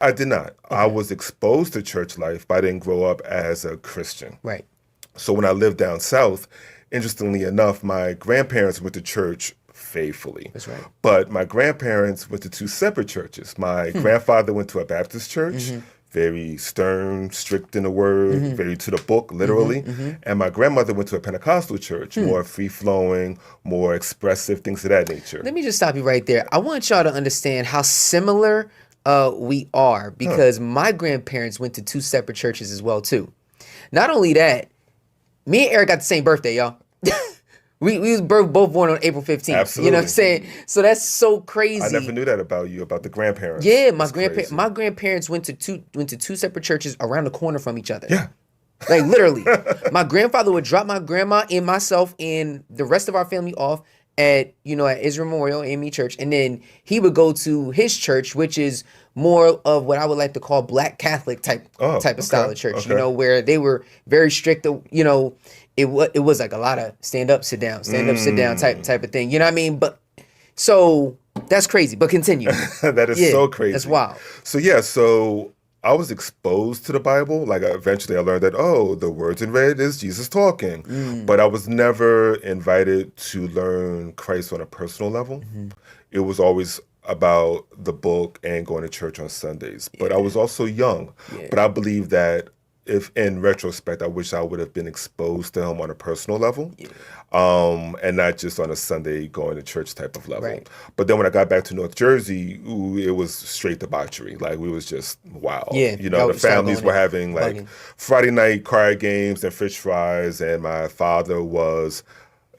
I did not. I Okay. was exposed to church life, but I didn't grow up as a Christian. Right. So when I lived down south, interestingly enough, my grandparents went to church faithfully. That's right. But my grandparents went to two separate churches. My grandfather went to a Baptist church, Mm-hmm. very stern, strict in the word, Mm-hmm. very to the book, Mm-hmm. literally. Mm-hmm. And my grandmother went to a Pentecostal church, Hmm. more free flowing, more expressive, things of that nature. Let me just stop you right there. I want y'all to understand how similar we are Huh. because my grandparents went to two separate churches as well too. Not only that, me and Eric got the same birthday, y'all. We was both born on April 15th. You know what I'm Absolutely. saying? So that's so I never crazy. knew that about you, about the grandparents. Yeah, It's crazy. my grandparents went to two separate churches around the corner from each other. Yeah. Like literally, my grandfather would drop my grandma and myself and the rest of our family off at Israel Memorial AME Church, and then he would go to his church, which is more of what I would like to call Black Catholic Oh, type of style okay. of church. Okay. Where they were very strict. It was like a lot of stand up, sit down Mm. type of thing. You know what I mean? But so that's crazy. But continue. That is Yeah, so that's crazy. wild. So yeah, so I was exposed to the Bible. Like eventually I learned that, oh, the words in red is Jesus talking. Mm. But I was never invited to learn Christ on a personal level. Hmm. It was always about the book and going to church on Sundays. But I Yeah, was also young. yeah, But I believe that if in retrospect, I wish I would have been exposed to him on a personal level, yeah. and not just on a Sunday going to church type of level. Right. But then when I got back to North Jersey, ooh, it was straight debauchery. Like we was just wild. Yeah, You know, the y'all start families going were in having like bugging. Friday night card games and fish fries, and my father was,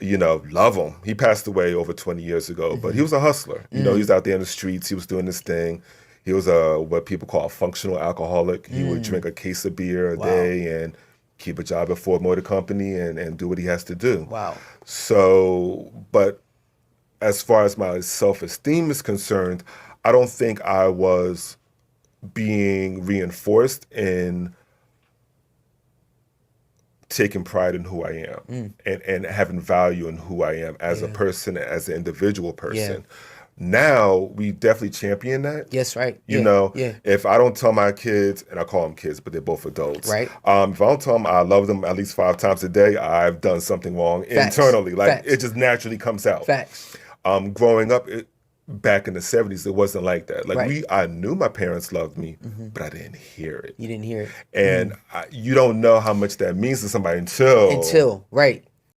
love him. He passed away over 20 years ago, but he Hmm. was a hustler. He was Mm, out there in the streets. He was doing this thing. He was what people call a functional alcoholic. He would mm. drink a case of beer a Wow. day and keep a job at Ford Motor Company and do what he has to do. Wow. So, but as far as my self-esteem is concerned, I don't think I was being reinforced in taking pride in who I am Mm. and having value in who I am as a Yeah. person, as an individual Yeah. person. Now we definitely champion that. Yes, right. You Yeah. know, Yeah. if I don't tell my kids, and I call them kids, but they're both adults, Right. if I don't tell them I love them at least 5 times a day, I've done something wrong Facts. internally. Like it Facts. just naturally comes out. Facts. Growing up, back in the 70s, it wasn't like that. Like Right. I knew my parents loved me, Hmm. but I didn't hear it. You didn't hear it. And Mm. you don't know how much that means to somebody until Until, right.